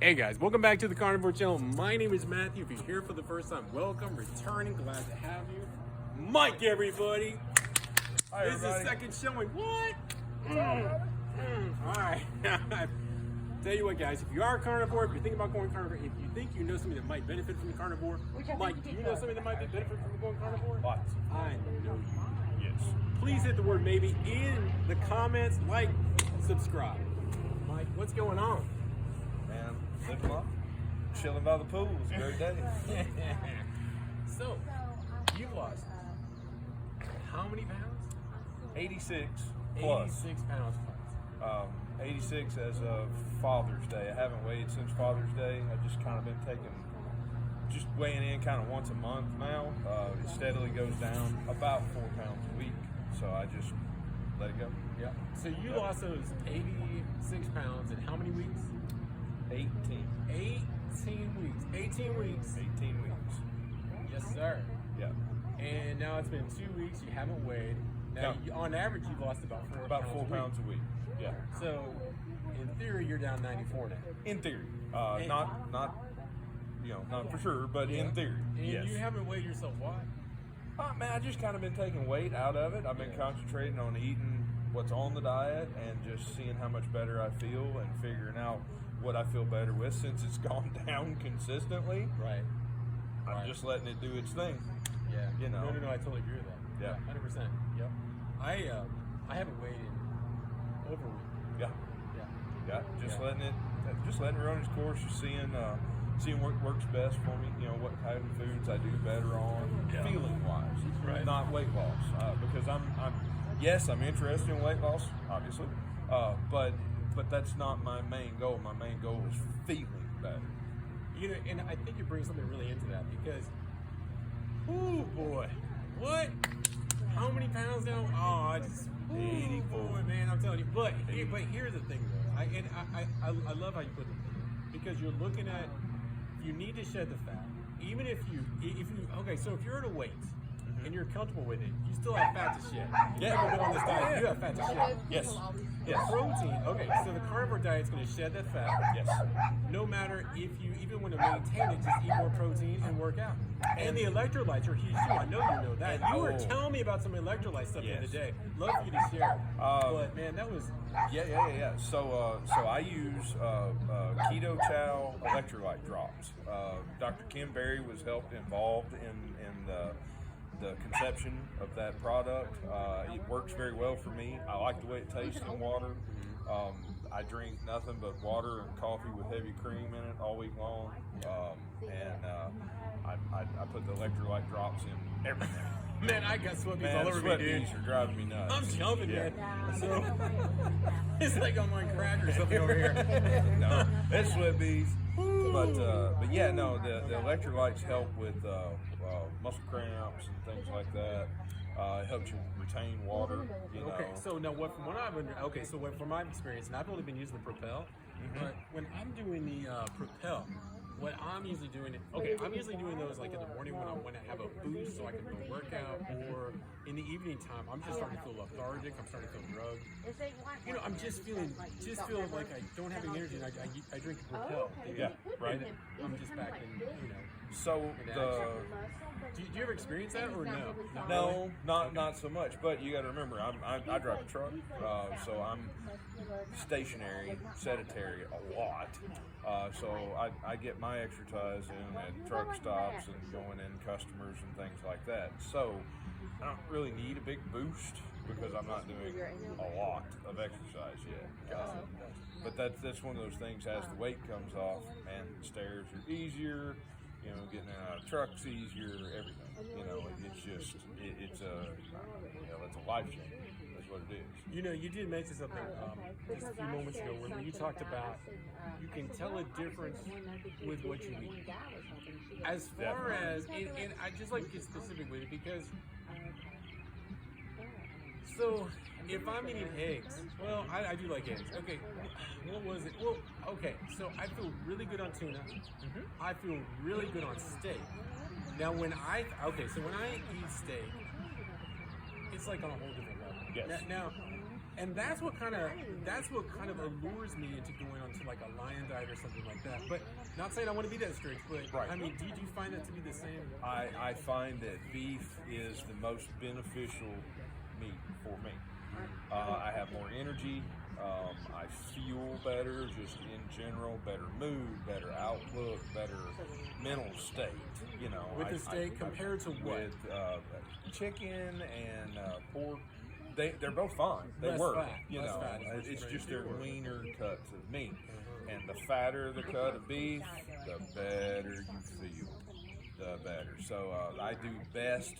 Hey guys, welcome back to the Carnivore Channel. My name is Matthew. If you're here for the first time, welcome, returning, glad to have you. Mike, everybody. Hi, this is the second showing. What? All right. Tell you what, guys, if you are a carnivore, if you're thinking about going carnivore, if you think you know something that might benefit from the carnivore, Mike, do you know something that might benefit from going carnivore? Lots. I know you. Yes. Please hit the word maybe in the comments, like, subscribe. Mike, what's going on? Man, living life. Chilling by the pool. It's a great day. So, you've lost how many pounds? 86 plus. 86 pounds plus. 86 as of Father's Day. I haven't weighed since Father's Day. I've just kind of been just weighing in kind of once a month now. It steadily goes down about 4 pounds a week. So I just let it go. Yeah. So you lost those 86 pounds in how many weeks? 18 weeks. 18 weeks. 18 weeks. Yes, sir. Yeah. And now it's been 2 weeks. You haven't weighed. Now, on average, you've lost about 4 pounds a week. Yeah. So, in theory, you're down 94 now. In theory. Not for sure, but in theory. And yes. you haven't weighed yourself. Why? Man, I just kind of been taking weight out of it. I've been concentrating on eating what's on the diet and just seeing how much better I feel and figuring out what I feel better with since it's gone down consistently. Right. I'm just letting it do its thing. Yeah. You know. No, I totally agree with that. Yeah. 100%. Yep. I haven't weighed in over a week. Yeah. Letting it run its course, just seeing what works best for me, what kind of foods I do better on, feeling wise, right. Not weight loss, because I'm interested in weight loss, obviously, but that's not my main goal. My main goal is feeling better. And I think you bring something really into that because, oh boy, what? How many pounds now? Oh, I just 84, man. I'm telling you. But here's the thing, though. I love how you put it because you're looking at. You need to shed the fat, even if you okay. So if you're at a weight and you're comfortable with it, you still have fat to shed. Yeah, You're on this diet. You have fat to shed. Yes. The protein. Okay, so the carnivore diet is going to shed that fat. Yes. No matter if you even want to maintain it, just eat more protein and work out. And the electrolytes are huge too. I know you know that. You were telling me about some electrolyte stuff the other day. Love for you to share. But man, that was. Yeah. So I use Keto Chow electrolyte drops. Dr. Kim Berry was involved in the conception of that product. It works very well for me. I like the way it tastes in water. I drink nothing but water and coffee with heavy cream in it all week long. I put the electrolyte drops in everything. Man, I got sweat beads all over me, dude. Sweat beads are driving me nuts. I'm jumping, man. So it's like I'm on crack or something over here. No, it's sweat beads. But yeah, no, the electrolytes help with muscle cramps and things like that. It helps you retain water. Okay, so now from my experience, and I've only been using the Propel, but when I'm doing the Propel, what I'm usually doing, I'm usually doing those like in the morning when I want to have a boost so I can go work out, or in the evening time, I'm just starting to feel lethargic, I'm starting to feel drugged. I'm just feeling like I don't have any energy, and I drink the Propel. Yeah, right. I'm just back in, So Do you ever experience that or no? No, not so much. But you got to remember, I drive a truck, so I'm stationary, sedentary a lot. So I get my exercise in at truck stops and going in customers and things like that. So I don't really need a big boost because I'm not doing a lot of exercise yet. But that's one of those things. As the weight comes off, and the stairs are easier. Getting out of trucks easier, everything. It's just, it's a life change. That's what it is. You did mention something just a few moments ago where you talked about you can tell a difference with what you eat. As far as, and I just like to get specific with it because, so if I'm eating eggs, well, I do like eggs. Okay, what was it? Well, okay, so I feel really good on tuna. I feel really good on steak. Now, when I eat steak, it's like on a whole different level. Yes. Now, And that's what kind of allures me into going onto like a lion diet or something like that. But not saying I want to be that strict, but Right. I mean, do you find that to be the same? I find that beef is the most beneficial meat for me. I have more energy. I feel better, just in general, better mood, better outlook, better mental state. You know, With the steak compared to what? With chicken and pork. They're both fine. They Less work. fat, You less know, fat, it's right. just they're leaner cuts of meat. And the fatter the cut of beef, the better you feel. The better. So I do best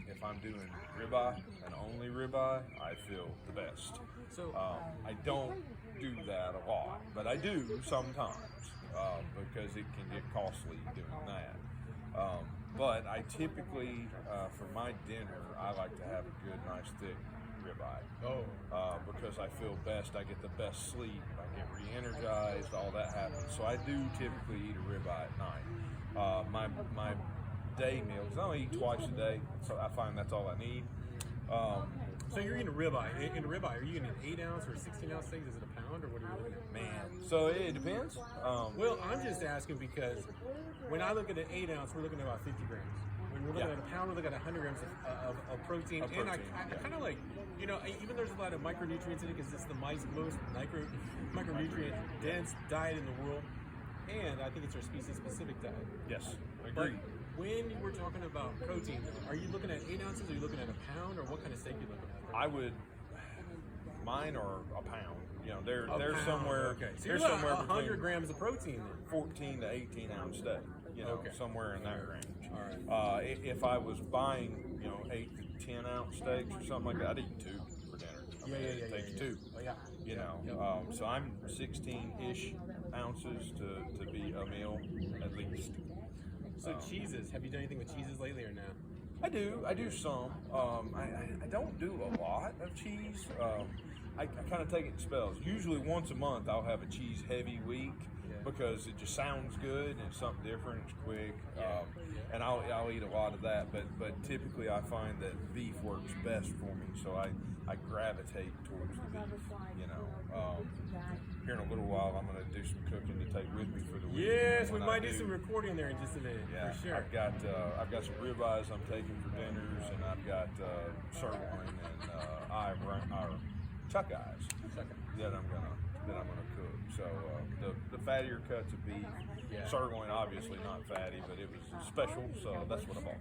if I'm doing ribeye and only ribeye. I feel the best. So I don't do that a lot, but I do sometimes because it can get costly doing that. But I typically, for my dinner, I like to have a good, nice, thick ribeye. Because I feel best. I get the best sleep. I get re-energized. All that happens. So I do typically eat a ribeye at night. My day meal, because I only eat twice a day, so I find that's all I need. So you're eating a ribeye. In a ribeye, are you eating an 8-ounce or a 16-ounce steak? Is it a pound or what are you looking at? Man, so it depends. Well, I'm just asking because when I look at an 8-ounce, we're looking at about 50 grams. When we're looking at a pound, we're looking at 100 grams of protein. And I kind of like, you know, even there's a lot of micronutrients in it because it's the most micronutrient dense diet in the world. And I think it's our species-specific diet. Yes, But agreed. when we're talking about protein, are you looking at 8 ounces? Are you looking at a pound, or what kind of steak are you looking at? Mine are a pound. You know, they're Pound, somewhere. Okay. So They're you're somewhere about 100 between grams of protein then. 14 to 18 ounce steak. You know, Okay. somewhere in that range. All right. If I was buying, 8 to 10 ounce steaks or something like that, I'd eat 2 for dinner. I mean, it takes 2. Oh, yeah. You know, so I'm 16-ish ounces to be a meal at least. So cheeses, have you done anything with cheeses lately or no? I do some. I don't do a lot of cheese. I kind of take it in spells. Usually once a month I'll have a cheese heavy week because it just sounds good and it's something different. It's quick, and I'll eat a lot of that. But typically I find that beef works best for me, so I gravitate towards the beef. You know. Here in a little while, I'm going to do some cooking to take with me for the week. Yes, we might do some recording there in just a minute. Yeah, for sure. I've got some ribeyes I'm taking for dinners, and I've got sirloin and our chuck eyes that I'm gonna cook. So the fattier cuts of beef, sirloin obviously not fatty, but it was special, so that's what I bought.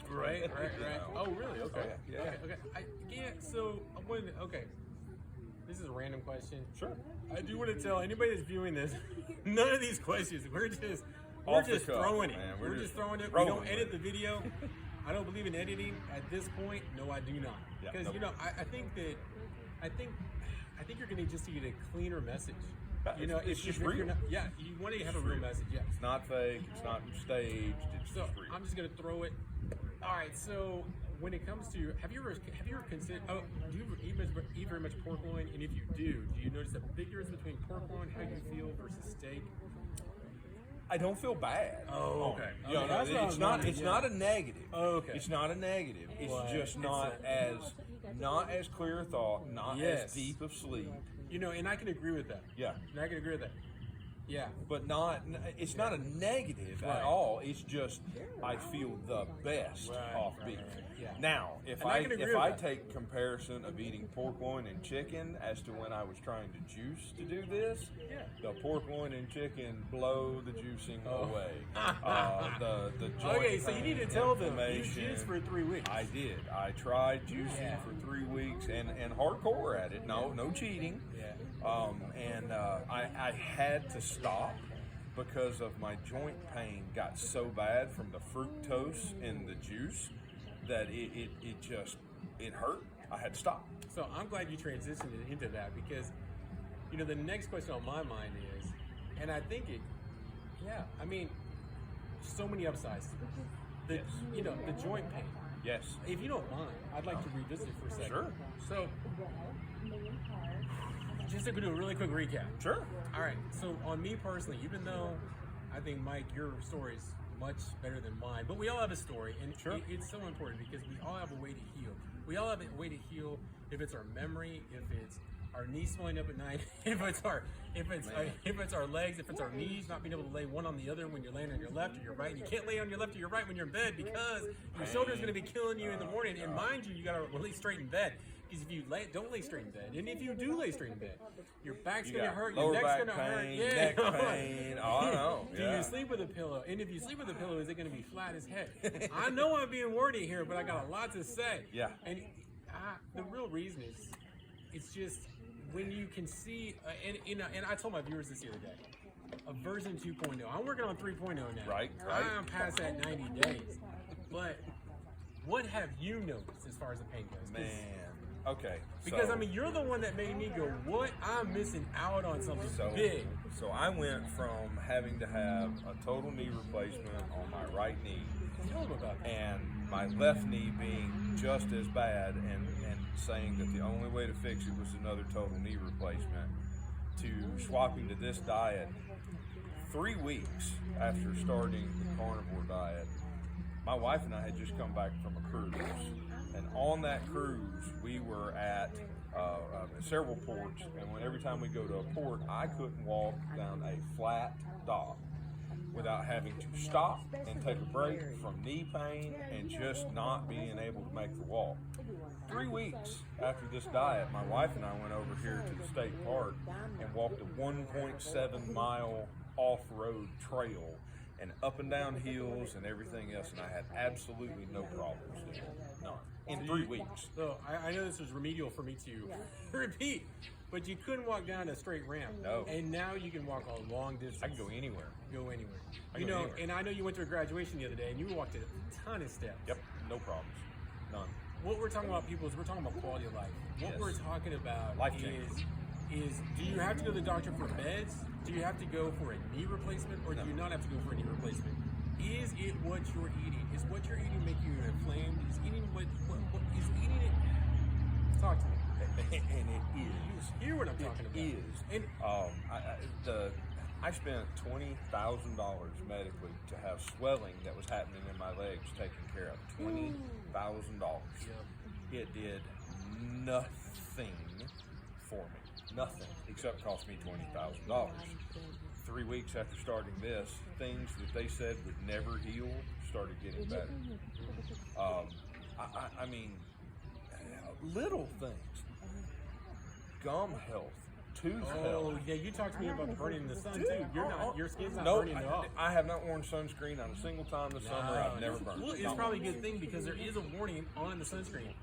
Right. You know. Oh, really? Okay. Oh, yeah. Okay. So I wanted. Okay. This is a random question. Sure. I do want to tell anybody that's viewing this, none of these questions. We're just Off the cuff, throwing it. man. We're just throwing it. We rolling don't with edit it. the video. I don't believe in editing at this point. No, I do not. Yeah, Because nope. I think you're going to just get a cleaner message. You know, It's just if real. you're not, you want to have a real message. Yeah. It's not fake. It's not staged. It's So just real. I'm just gonna throw it. All right. So when it comes to, have you ever considered? Oh, do you eat very much pork loin? And if you do you notice a big difference between pork loin, how you feel, versus steak? I don't feel bad. Oh, okay. You know, That's what I was it's not. wondering, It's yeah. not a negative. Oh, okay. It's not a negative. It's But just it's not as clear thought, not Yes. as deep of sleep. You know, and I can agree with that. Yeah. And I can agree with that. Yeah. But not. It's not a negative Right. at all. It's just I feel the best off beef. Yeah. Now, if And I can agree with that. take comparison of eating pork loin and chicken as to when I was trying to juice to do this, the pork loin and chicken blow the juicing away. The joint Okay, so you need to tell them you inflammation. juiced for 3 weeks. I did. I tried juicing for 3 weeks and hardcore at it. No cheating. Yeah. I had to stop because of my joint pain got so bad from the fructose in the juice that it hurt. I had to stop. So I'm glad you transitioned into that because, you know, the next question on my mind is, and I think I mean, so many upsides to it. You know, the joint pain. Yes. If you don't mind, I'd like to revisit it for a second. Sure. So, just to do a really quick recap. Sure. All right. So, on me personally, even though I think, Mike, your story is much better than mine, but we all have a story, and it's so important because we all have a way to heal. We all have a way to heal if it's our memory, if it's our knees swelling up at night, if it's our legs, if it's our knees not being able to lay one on the other when you're laying on your left or your right. And you can't lay on your left or your right when you're in bed because your shoulder's going to be killing you in the morning. And mind you got to lay straight in bed. Because if you don't lay straight in bed, and if you do lay straight in bed, your back's going to hurt, your neck's going to hurt. Yeah. Neck pain. Oh, I know. Do you sleep with a pillow? And if you sleep with a pillow, is it going to be flat as heck? I know I'm being wordy here, but I got a lot to say. Yeah. And the real reason is, it's just when you can see, and I told my viewers this the other day, a version 2.0. I'm working on 3.0 now. Right. I'm past that 90 days. But what have you noticed as far as the pain goes? Man. Okay. Because you're the one that made me go, what? I'm missing out on something big. So I went from having to have a total knee replacement on my right knee, Tell them about that. and my left knee being just as bad, and saying that the only way to fix it was another total knee replacement, to swapping to this diet 3 weeks after starting the carnivore diet. My wife and I had just come back from a cruise, and on that cruise we were at several ports, and every time we go to a port, I couldn't walk down a flat dock without having to stop and take a break from knee pain and just not being able to make the walk. 3 weeks after this diet, my wife and I went over here to the state park and walked a 1.7 mile off-road trail, and up and down hills and everything else, and I had absolutely no problems there. None. In 3 weeks. So I know this was remedial for me to repeat, but you couldn't walk down a straight ramp. No. And now you can walk a long distance. I can go anywhere. Go anywhere. I go anywhere. And I know you went to a graduation the other day, and you walked a ton of steps. Yep, no problems. None. What we're talking about, people, is we're talking about quality of life. What we're talking about is do you have to go to the doctor for meds? Do you have to go for a knee replacement, or do you not have to go for a knee replacement? Is it what you're eating? Is what you're eating making you inflamed? Is eating what is eating it? Talk to me. And it is. Hear what I'm talking about. It is. And I spent $20,000 medically to have swelling that was happening in my legs taken care of. $20,000. It did nothing for me. Nothing, except cost me $20,000. 3 weeks after starting this, things that they said would never heal started getting better. I mean, little things. Gum health, tooth health. Oh, yeah, you talked to me about burning in the sun, too. Your skin's not no, burning at all. I have not worn sunscreen on a single time this summer. I've never burned. Well, it's probably a good thing, because there is a warning on the sunscreen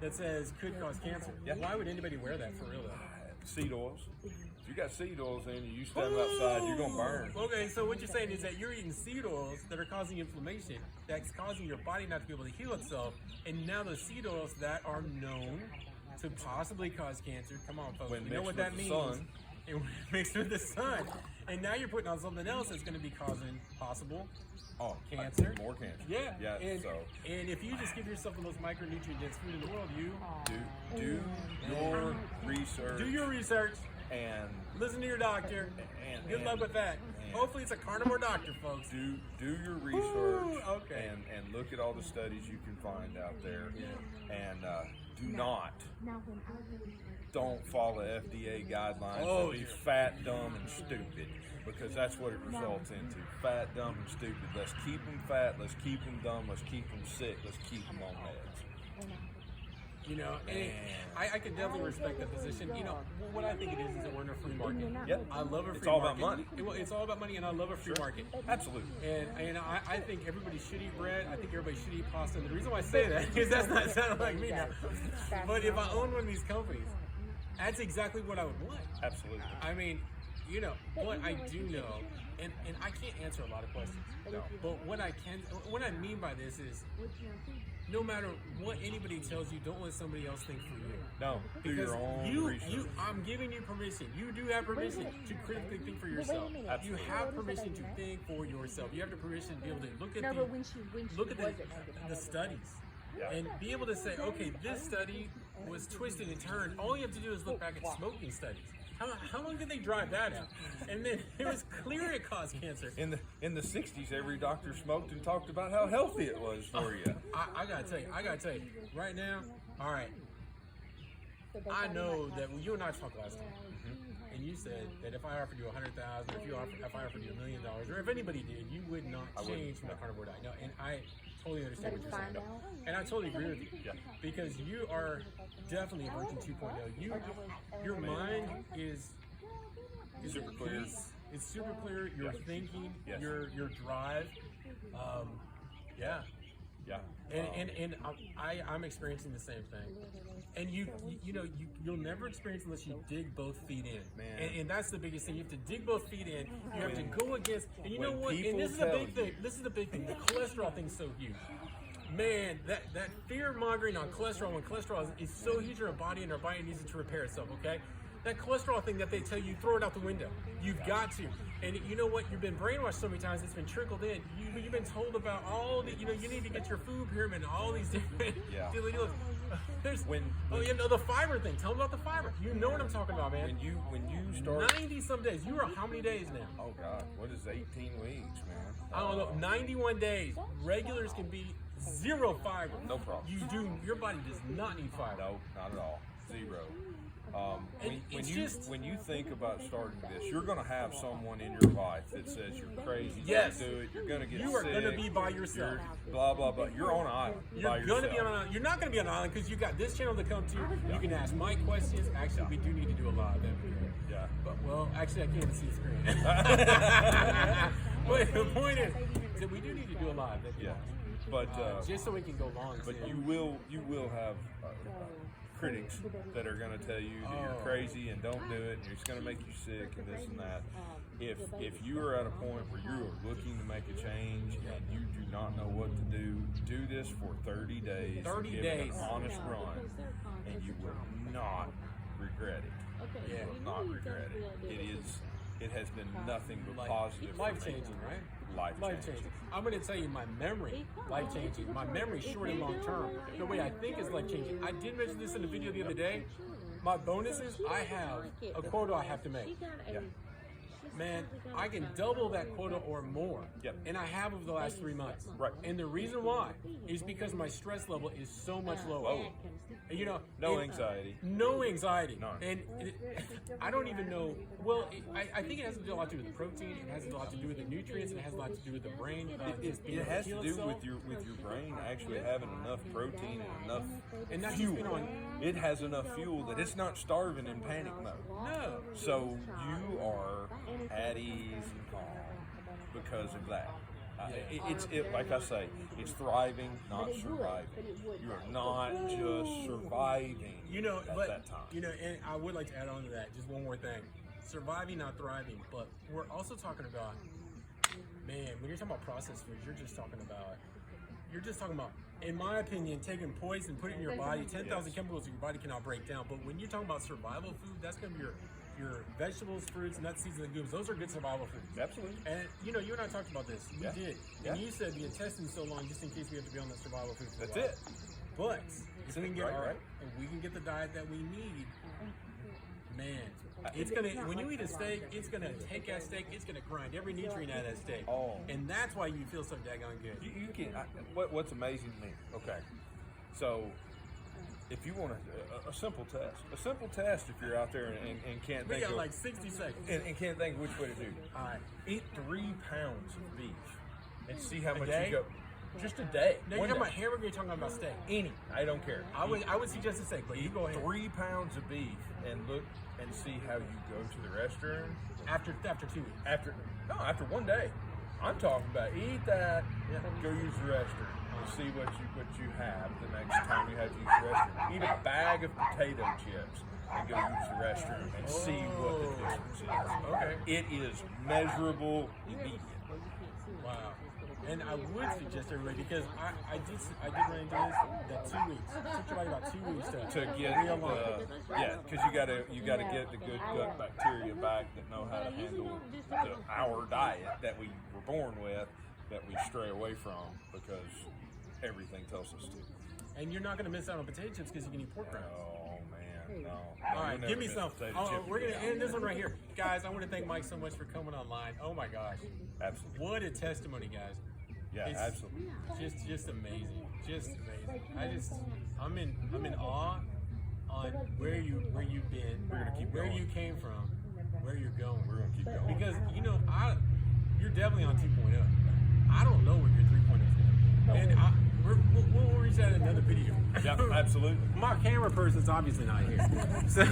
that says could cause cancer. Yeah. Why would anybody wear that for real, though? Seed oils. If you got seed oils in you, stand outside, you're gonna burn. Okay, so what you're saying is that you're eating seed oils that are causing inflammation, that's causing your body not to be able to heal itself, and now the seed oils that are known to possibly cause cancer. Come on, folks. When we know what that means. Sun. And mixed with the sun, and now you're putting on something else that's going to be causing possible cancer. More cancer. Yeah. And if you just give yourself the most micronutrient dense food in the world, you do your research. Do your research. And listen to your doctor. And good luck with that. Hopefully, it's a carnivore doctor, folks. Do your research. Okay. And look at all the studies you can find out there. Yeah. And don't follow FDA guidelines. Oh, be fat, dumb, and stupid, because that's what it results into. Fat, dumb, and stupid. Let's keep them fat. Let's keep them dumb. Let's keep them sick. Let's keep them on meds. You know, and I can definitely respect that position. You know, what I think it is that we're in a free market. Yep. I love a free market. It's all about money. It's all about money, and I love a free market. Absolutely. And I think everybody should eat bread. I think everybody should eat pasta. And the reason why I say that is that's not sounding like me now. But if I own one of these companies, that's exactly what I would want. Absolutely. I mean, you know, what I do know, and I can't answer a lot of questions. No. But what I mean by this is, no matter what anybody tells you, don't let somebody else think for you. No, do your own research. I'm giving you permission. You do have permission to critically think for yourself. Absolutely. You have permission to think for yourself. You have the permission to be able to look at the studies and be able to say, okay, this study was twisted and turned. All you have to do is look back at smoking studies. How long did they drive that out? And then it was clear it caused cancer. In the 60s, every doctor smoked and talked about how healthy it was for you. I gotta tell you, right now, all right, I know that when you and I talked last time, and you said that if I offered you $100,000, if I offered you $1 million, or if anybody did, you would not change from the carnivore diet. No, and I totally understand what you're saying. And I totally agree with you. Yeah. Because you are definitely a version 2.0. Your mind is Super clear. It's super clear. Your thinking, Yes. your drive. Yeah. Yeah. And I'm experiencing the same thing. And you'll never experience unless you dig both feet in. Man. And that's the biggest thing. You have to dig both feet in. You have to go against. And you know When what? And people this is the tell big thing. This is the big thing. The cholesterol thing's so huge. Man, that fear mongering on cholesterol, when cholesterol is so huge in our body and our body needs it to repair itself, okay? That cholesterol thing that they tell you, throw it out the window. You've got to. And you know what? You've been brainwashed so many times, it's been trickled in. You've been told about all the, you need to get your food pyramid and all these different deals. The fiber thing. Tell them about the fiber. You know what I'm talking about, man. When you start 90 some days. You are how many days now? Oh God, what is 18 weeks, man? I don't know. 91 days. Regulars can be 0 fiber. No problem. Your body does not need fiber. No, not at all. 0. When you think about starting this, you're going to have someone in your life that says you're crazy. Yes. You do it. You're going to get You sick. are going to be by yourself. Blah blah blah. You're on an island. You're going to be on an island. You're not going to be on an island because you got this channel to come to. You can ask Mike questions. Actually, we do need to do a lot of them. Yeah. But actually, I can't even see the screen. But the point is that we do need to do a lot of them. Yeah. But just so we can go long. But you will have critics that are going to tell you that you're crazy and don't do it, and it's going to make you sick and this and that. If you are at a point where you are looking to make a change and you do not know what to do this for 30 days. 30 give days. it an honest run, and you will not regret it. You will not regret it. It has been nothing but positive. Life changing, right? Life changing. I'm going to tell you my memory, life changing. My memory, short and long term. The way I think is life changing. I did mention this in the video the other day. My bonuses, I have a quota I have to make. Yeah. Man, I can double that quota or more. Yep. And I have over the last 3 months. Right. And the reason why is because my stress level is so much lower. No anxiety. No anxiety. None. And I don't even know. Well, I think it has a lot to do with the protein. It has a lot to do with the nutrients. And it has a lot to do with the brain. It has to do with your brain actually having enough protein and enough not fuel. just on. It has enough fuel that it's not starving in panic mode. No. So you are at ease and calm because of that. It's like I say, it's thriving, not surviving. You are not just surviving at that time. And I would like to add on to that just one more thing. Surviving, not thriving. But we're also talking about, man, when you're talking about processed foods, you're just talking about, in my opinion, taking poison, putting it in your body, 10,000 chemicals that your body cannot break down. But when you're talking about survival food, that's going to be your vegetables, fruits, nuts, seeds, and legumes. Those are good survival foods. Absolutely. And you and I talked about this. We did. And you said the intestine's so long just in case we have to be on the survival food. That's it. But if we can get right. we can get the diet that we need, man, it's gonna, when you eat a steak, it's gonna take that steak, it's gonna grind every nutrient out of that steak. Oh. And that's why you feel so daggone good. You can. What's amazing to me? Okay, so if you want a simple test, if you're out there and can't We think got of, like 60 seconds. and can't think of which way to do. All right. Eat 3 pounds of beef and see how much day? you go. Just a day. Now you're talking about hamburger, you're talking about steak. Any. I don't care. I would suggest a steak, but you go ahead. 3 pounds of beef and look and see how you go to the restroom After 2 weeks. after 1 day. I'm talking about eat that, go use the restroom, and see what you have the next time you have to use the restroom. Eat a bag of potato chips and go use the restroom and see what the difference is. Okay. It is measurable immediately. Wow. And I would suggest everybody, because I did run into this, that 2 weeks. It took you about 2 weeks to get because you gotta get the good gut bacteria back that know how to handle our diet that we were born with, that we stray away from because everything tells us to. And you're not going to miss out on potato chips because you can eat pork rinds. Oh man, no. All right, give me some. We're going to again. end this one right here. Guys, I want to thank Mike so much for coming online. Oh my gosh. Absolutely. What a testimony, guys. Yeah, It's absolutely. Just amazing. Just amazing. I'm in awe on where you've been, We're gonna keep where going. you came from, where you're going. We're gonna keep going. Because you're definitely on 2.0. I don't know where your 3.0 is going to be, and we'll reach out in another video. Yeah, absolutely. My camera person's obviously not here. So